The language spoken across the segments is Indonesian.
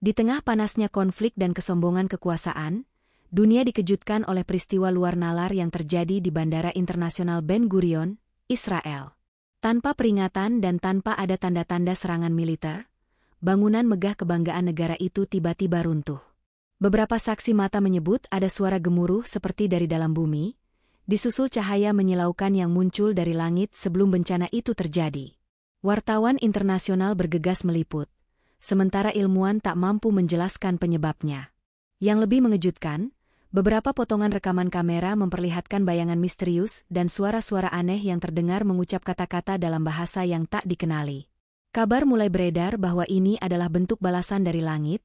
Di tengah panasnya konflik dan kesombongan kekuasaan, dunia dikejutkan oleh peristiwa luar nalar yang terjadi di Bandara Internasional Ben Gurion, Israel. Tanpa peringatan dan tanpa ada tanda-tanda serangan militer, bangunan megah kebanggaan negara itu tiba-tiba runtuh. Beberapa saksi mata menyebut ada suara gemuruh seperti dari dalam bumi, disusul cahaya menyilaukan yang muncul dari langit sebelum bencana itu terjadi. Wartawan internasional bergegas meliput, sementara ilmuwan tak mampu menjelaskan penyebabnya. Yang lebih mengejutkan, beberapa potongan rekaman kamera memperlihatkan bayangan misterius dan suara-suara aneh yang terdengar mengucap kata-kata dalam bahasa yang tak dikenali. Kabar mulai beredar bahwa ini adalah bentuk balasan dari langit,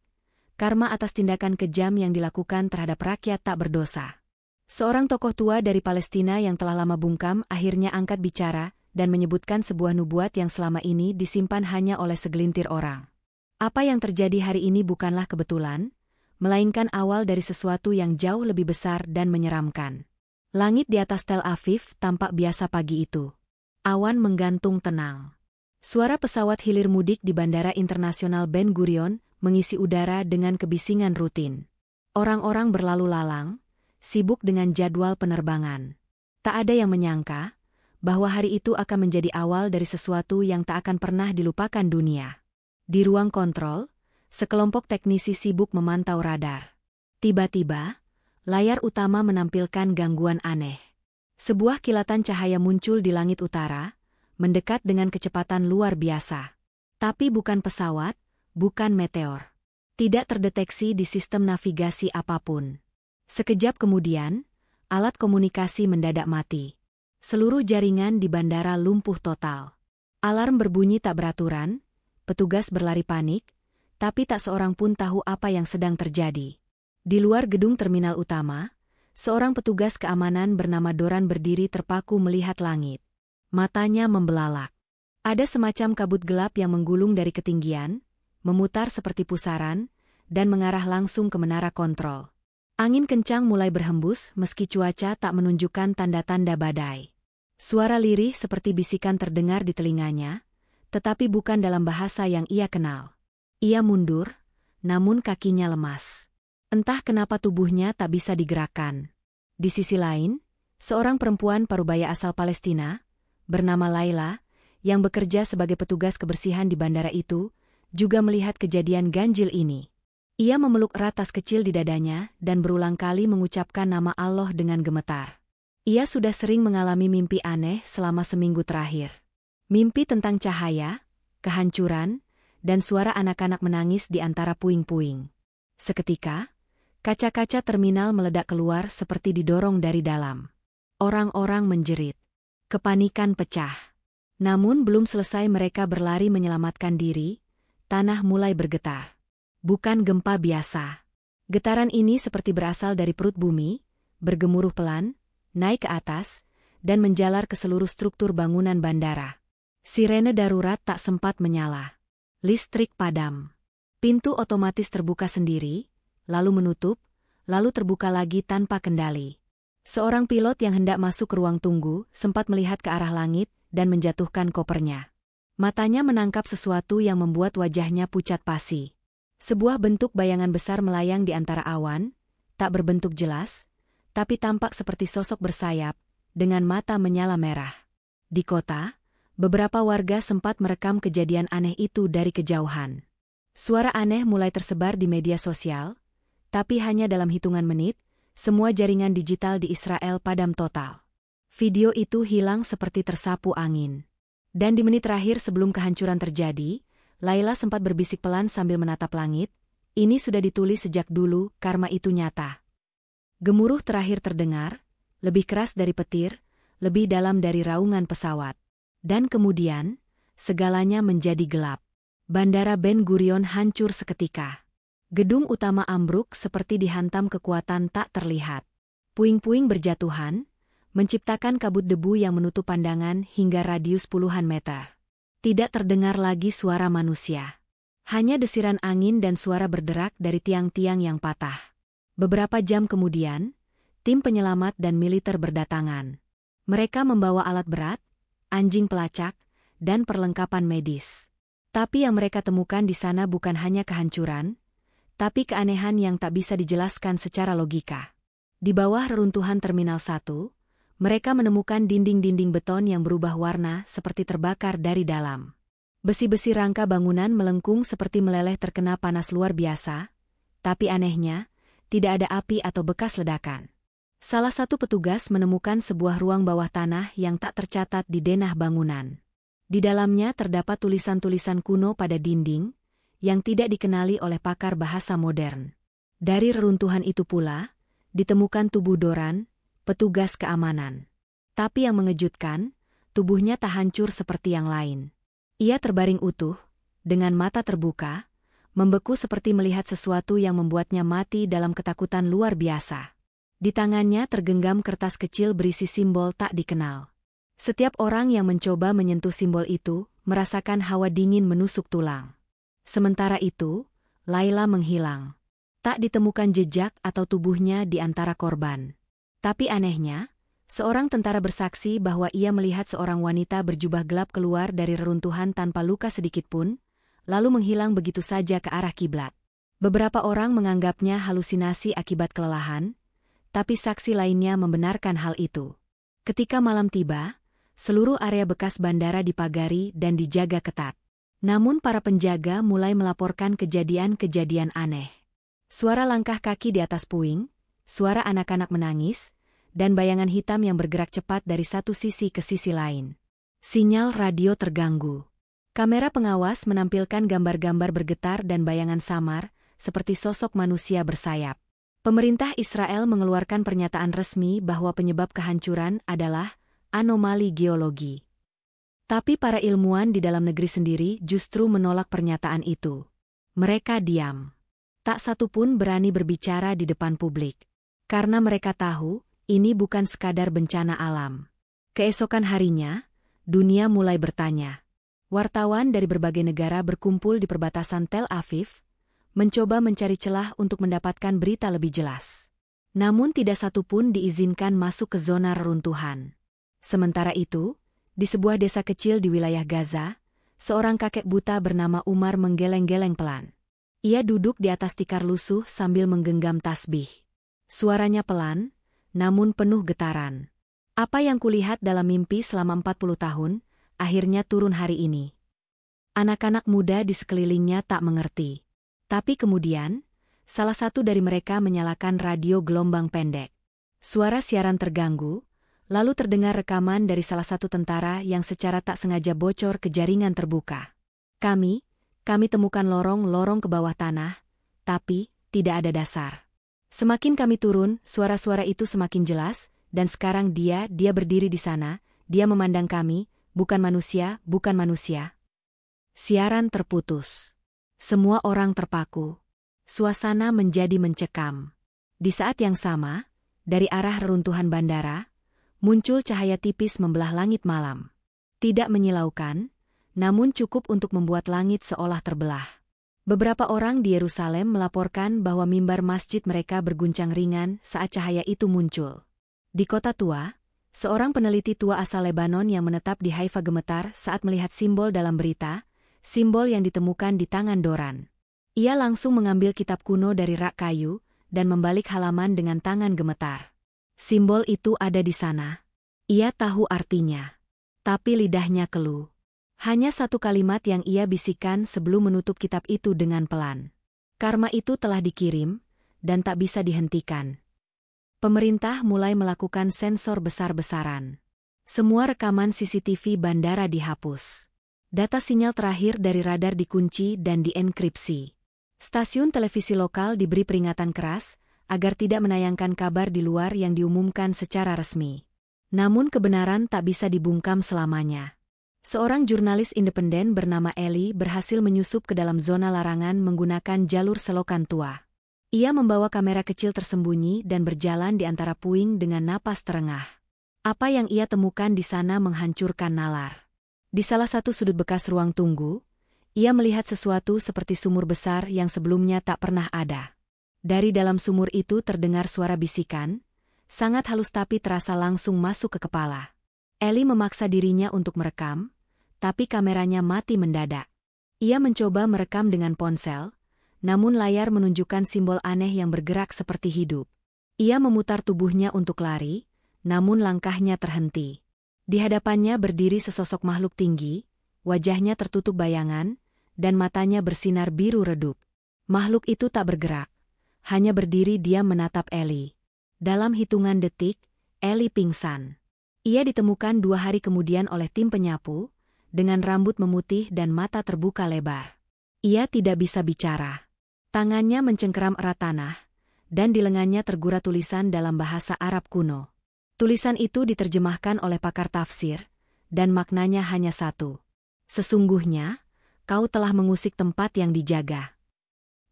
karma atas tindakan kejam yang dilakukan terhadap rakyat tak berdosa. Seorang tokoh tua dari Palestina yang telah lama bungkam akhirnya angkat bicara dan menyebutkan sebuah nubuat yang selama ini disimpan hanya oleh segelintir orang. Apa yang terjadi hari ini bukanlah kebetulan, melainkan awal dari sesuatu yang jauh lebih besar dan menyeramkan. Langit di atas Tel Aviv tampak biasa pagi itu. Awan menggantung tenang. Suara pesawat hilir mudik di Bandara Internasional Ben Gurion mengisi udara dengan kebisingan rutin. Orang-orang berlalu lalang, sibuk dengan jadwal penerbangan. Tak ada yang menyangka bahwa hari itu akan menjadi awal dari sesuatu yang tak akan pernah dilupakan dunia. Di ruang kontrol, sekelompok teknisi sibuk memantau radar. Tiba-tiba, layar utama menampilkan gangguan aneh. Sebuah kilatan cahaya muncul di langit utara, mendekat dengan kecepatan luar biasa. Tapi bukan pesawat, bukan meteor. Tidak terdeteksi di sistem navigasi apapun. Sekejap kemudian, alat komunikasi mendadak mati. Seluruh jaringan di bandara lumpuh total. Alarm berbunyi tak beraturan, petugas berlari panik, tapi tak seorang pun tahu apa yang sedang terjadi. Di luar gedung terminal utama, seorang petugas keamanan bernama Doran berdiri terpaku melihat langit. Matanya membelalak. Ada semacam kabut gelap yang menggulung dari ketinggian, memutar seperti pusaran, dan mengarah langsung ke menara kontrol. Angin kencang mulai berhembus meski cuaca tak menunjukkan tanda-tanda badai. Suara lirih seperti bisikan terdengar di telinganya, tetapi bukan dalam bahasa yang ia kenal. Ia mundur, namun kakinya lemas. Entah kenapa tubuhnya tak bisa digerakkan. Di sisi lain, seorang perempuan parubaya asal Palestina, bernama Laila, yang bekerja sebagai petugas kebersihan di bandara itu, juga melihat kejadian ganjil ini. Ia memeluk erat tas kecil di dadanya dan berulang kali mengucapkan nama Allah dengan gemetar. Ia sudah sering mengalami mimpi aneh selama seminggu terakhir. Mimpi tentang cahaya, kehancuran, dan suara anak-anak menangis di antara puing-puing. Seketika, kaca-kaca terminal meledak keluar seperti didorong dari dalam. Orang-orang menjerit. Kepanikan pecah. Namun belum selesai mereka berlari menyelamatkan diri, tanah mulai bergetar. Bukan gempa biasa. Getaran ini seperti berasal dari perut bumi, bergemuruh pelan, naik ke atas, dan menjalar ke seluruh struktur bangunan bandara. Sirene darurat tak sempat menyala. Listrik padam. Pintu otomatis terbuka sendiri, lalu menutup, lalu terbuka lagi tanpa kendali. Seorang pilot yang hendak masuk ke ruang tunggu sempat melihat ke arah langit dan menjatuhkan kopernya. Matanya menangkap sesuatu yang membuat wajahnya pucat pasi. Sebuah bentuk bayangan besar melayang di antara awan, tak berbentuk jelas, tapi tampak seperti sosok bersayap, dengan mata menyala merah. Di kota, beberapa warga sempat merekam kejadian aneh itu dari kejauhan. Suara aneh mulai tersebar di media sosial, tapi hanya dalam hitungan menit, semua jaringan digital di Israel padam total. Video itu hilang seperti tersapu angin. Dan di menit terakhir sebelum kehancuran terjadi, Laila sempat berbisik pelan sambil menatap langit, ini sudah ditulis sejak dulu, karma itu nyata. Gemuruh terakhir terdengar, lebih keras dari petir, lebih dalam dari raungan pesawat. Dan kemudian, segalanya menjadi gelap. Bandara Ben Gurion hancur seketika. Gedung utama ambruk seperti dihantam kekuatan tak terlihat. Puing-puing berjatuhan, menciptakan kabut debu yang menutup pandangan hingga radius puluhan meter. Tidak terdengar lagi suara manusia. Hanya desiran angin dan suara berderak dari tiang-tiang yang patah. Beberapa jam kemudian, tim penyelamat dan militer berdatangan. Mereka membawa alat berat, anjing pelacak, dan perlengkapan medis. Tapi yang mereka temukan di sana bukan hanya kehancuran, tapi keanehan yang tak bisa dijelaskan secara logika. Di bawah reruntuhan Terminal 1, mereka menemukan dinding-dinding beton yang berubah warna seperti terbakar dari dalam. Besi-besi rangka bangunan melengkung seperti meleleh terkena panas luar biasa, tapi anehnya, tidak ada api atau bekas ledakan. Salah satu petugas menemukan sebuah ruang bawah tanah yang tak tercatat di denah bangunan. Di dalamnya terdapat tulisan-tulisan kuno pada dinding, yang tidak dikenali oleh pakar bahasa modern. Dari reruntuhan itu pula, ditemukan tubuh Doran, petugas keamanan. Tapi yang mengejutkan, tubuhnya tak hancur seperti yang lain. Ia terbaring utuh, dengan mata terbuka, membeku seperti melihat sesuatu yang membuatnya mati dalam ketakutan luar biasa. Di tangannya tergenggam kertas kecil berisi simbol tak dikenal. Setiap orang yang mencoba menyentuh simbol itu, merasakan hawa dingin menusuk tulang. Sementara itu, Laila menghilang. Tak ditemukan jejak atau tubuhnya di antara korban. Tapi anehnya, seorang tentara bersaksi bahwa ia melihat seorang wanita berjubah gelap keluar dari reruntuhan tanpa luka sedikitpun, lalu menghilang begitu saja ke arah kiblat. Beberapa orang menganggapnya halusinasi akibat kelelahan, tapi saksi lainnya membenarkan hal itu. Ketika malam tiba, seluruh area bekas bandara dipagari dan dijaga ketat. Namun para penjaga mulai melaporkan kejadian-kejadian aneh. Suara langkah kaki di atas puing, suara anak-anak menangis, dan bayangan hitam yang bergerak cepat dari satu sisi ke sisi lain. Sinyal radio terganggu. Kamera pengawas menampilkan gambar-gambar bergetar dan bayangan samar, seperti sosok manusia bersayap. Pemerintah Israel mengeluarkan pernyataan resmi bahwa penyebab kehancuran adalah anomali geologi. Tapi para ilmuwan di dalam negeri sendiri justru menolak pernyataan itu. Mereka diam. Tak satu pun berani berbicara di depan publik. Karena mereka tahu, ini bukan sekadar bencana alam. Keesokan harinya, dunia mulai bertanya. Wartawan dari berbagai negara berkumpul di perbatasan Tel Aviv, mencoba mencari celah untuk mendapatkan berita lebih jelas. Namun tidak satu pun diizinkan masuk ke zona reruntuhan. Sementara itu, di sebuah desa kecil di wilayah Gaza, seorang kakek buta bernama Umar menggeleng-geleng pelan. Ia duduk di atas tikar lusuh sambil menggenggam tasbih. Suaranya pelan, namun penuh getaran. Apa yang kulihat dalam mimpi selama 40 tahun, akhirnya turun hari ini. Anak-anak muda di sekelilingnya tak mengerti. Tapi kemudian, salah satu dari mereka menyalakan radio gelombang pendek. Suara siaran terganggu, lalu terdengar rekaman dari salah satu tentara yang secara tak sengaja bocor ke jaringan terbuka. Kami temukan lorong-lorong ke bawah tanah, tapi tidak ada dasar. Semakin kami turun, suara-suara itu semakin jelas, dan sekarang dia berdiri di sana, dia memandang kami, bukan manusia. Siaran terputus. Semua orang terpaku. Suasana menjadi mencekam. Di saat yang sama, dari arah reruntuhan bandara, muncul cahaya tipis membelah langit malam. Tidak menyilaukan, namun cukup untuk membuat langit seolah terbelah. Beberapa orang di Yerusalem melaporkan bahwa mimbar masjid mereka berguncang ringan saat cahaya itu muncul. Di kota tua, seorang peneliti tua asal Lebanon yang menetap di Haifa gemetar saat melihat simbol dalam berita, simbol yang ditemukan di tangan Doran. Ia langsung mengambil kitab kuno dari rak kayu dan membalik halaman dengan tangan gemetar. Simbol itu ada di sana. Ia tahu artinya. Tapi lidahnya keluh. Hanya satu kalimat yang ia bisikan sebelum menutup kitab itu dengan pelan. Karma itu telah dikirim, dan tak bisa dihentikan. Pemerintah mulai melakukan sensor besar-besaran. Semua rekaman CCTV bandara dihapus. Data sinyal terakhir dari radar dikunci dan dienkripsi. Stasiun televisi lokal diberi peringatan keras, agar tidak menayangkan kabar di luar yang diumumkan secara resmi. Namun kebenaran tak bisa dibungkam selamanya. Seorang jurnalis independen bernama Eli berhasil menyusup ke dalam zona larangan menggunakan jalur selokan tua. Ia membawa kamera kecil tersembunyi dan berjalan di antara puing dengan napas terengah. Apa yang ia temukan di sana menghancurkan nalar. Di salah satu sudut bekas ruang tunggu, ia melihat sesuatu seperti sumur besar yang sebelumnya tak pernah ada. Dari dalam sumur itu terdengar suara bisikan, sangat halus tapi terasa langsung masuk ke kepala. Eli memaksa dirinya untuk merekam, tapi kameranya mati mendadak. Ia mencoba merekam dengan ponsel, namun layar menunjukkan simbol aneh yang bergerak seperti hidup. Ia memutar tubuhnya untuk lari, namun langkahnya terhenti. Di hadapannya berdiri sesosok makhluk tinggi, wajahnya tertutup bayangan, dan matanya bersinar biru redup. Makhluk itu tak bergerak, hanya berdiri diam menatap Ellie. Dalam hitungan detik, Ellie pingsan. Ia ditemukan 2 hari kemudian oleh tim penyapu, dengan rambut memutih dan mata terbuka lebar. Ia tidak bisa bicara. Tangannya mencengkeram erat tanah, dan di lengannya tergura tulisan dalam bahasa Arab kuno. Tulisan itu diterjemahkan oleh pakar tafsir, dan maknanya hanya satu. Sesungguhnya, kau telah mengusik tempat yang dijaga.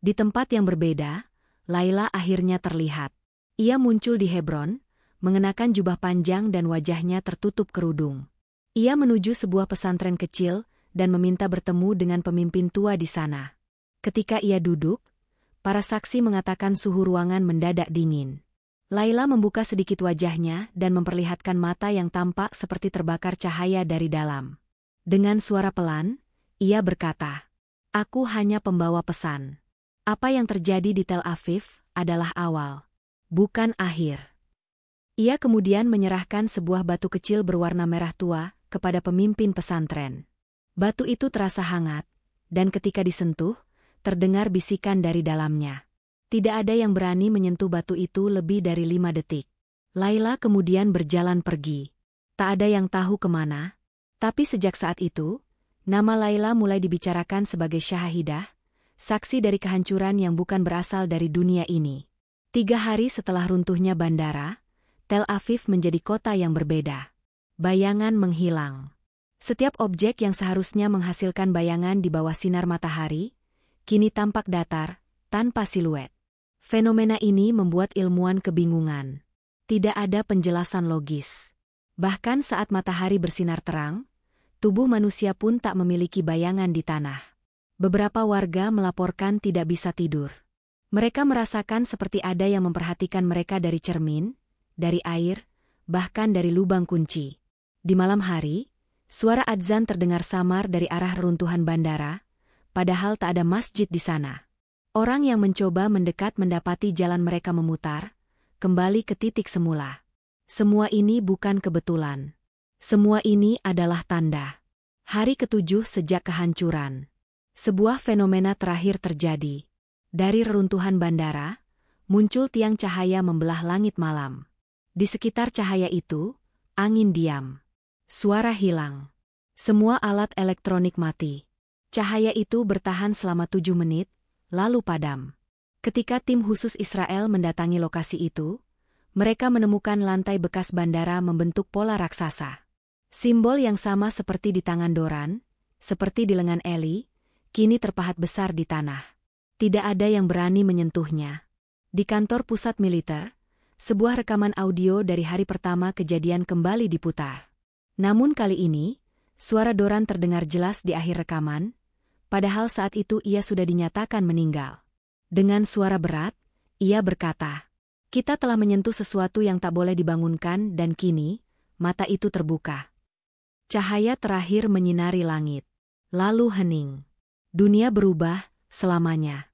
Di tempat yang berbeda, Layla akhirnya terlihat. Ia muncul di Hebron, mengenakan jubah panjang dan wajahnya tertutup kerudung. Ia menuju sebuah pesantren kecil dan meminta bertemu dengan pemimpin tua di sana. Ketika ia duduk, para saksi mengatakan suhu ruangan mendadak dingin. Layla membuka sedikit wajahnya dan memperlihatkan mata yang tampak seperti terbakar cahaya dari dalam. Dengan suara pelan, ia berkata, "Aku hanya pembawa pesan. Apa yang terjadi di Tel Aviv adalah awal, bukan akhir." Ia kemudian menyerahkan sebuah batu kecil berwarna merah tua kepada pemimpin pesantren. Batu itu terasa hangat, dan ketika disentuh, terdengar bisikan dari dalamnya. Tidak ada yang berani menyentuh batu itu lebih dari 5 detik. Layla kemudian berjalan pergi. Tak ada yang tahu kemana, tapi sejak saat itu, nama Layla mulai dibicarakan sebagai syahidah, saksi dari kehancuran yang bukan berasal dari dunia ini. 3 hari setelah runtuhnya bandara, Tel Aviv menjadi kota yang berbeda. Bayangan menghilang. Setiap objek yang seharusnya menghasilkan bayangan di bawah sinar matahari, kini tampak datar, tanpa siluet. Fenomena ini membuat ilmuwan kebingungan. Tidak ada penjelasan logis. Bahkan saat matahari bersinar terang, tubuh manusia pun tak memiliki bayangan di tanah. Beberapa warga melaporkan tidak bisa tidur. Mereka merasakan seperti ada yang memperhatikan mereka dari cermin, dari air, bahkan dari lubang kunci. Di malam hari, suara adzan terdengar samar dari arah reruntuhan bandara, padahal tak ada masjid di sana. Orang yang mencoba mendekat mendapati jalan mereka memutar, kembali ke titik semula. Semua ini bukan kebetulan. Semua ini adalah tanda. Hari ke-7 sejak kehancuran. Sebuah fenomena terakhir terjadi. Dari reruntuhan bandara, muncul tiang cahaya membelah langit malam. Di sekitar cahaya itu, angin diam. Suara hilang. Semua alat elektronik mati. Cahaya itu bertahan selama 7 menit, lalu padam. Ketika tim khusus Israel mendatangi lokasi itu, mereka menemukan lantai bekas bandara membentuk pola raksasa. Simbol yang sama seperti di tangan Doran, seperti di lengan Ellie, kini terpahat besar di tanah. Tidak ada yang berani menyentuhnya. Di kantor pusat militer, sebuah rekaman audio dari hari pertama kejadian kembali diputar. Namun kali ini, suara Doran terdengar jelas di akhir rekaman, padahal saat itu ia sudah dinyatakan meninggal. Dengan suara berat, ia berkata, "Kita telah menyentuh sesuatu yang tak boleh dibangunkan dan kini, mata itu terbuka." Cahaya terakhir menyinari langit. Lalu hening. Dunia berubah selamanya.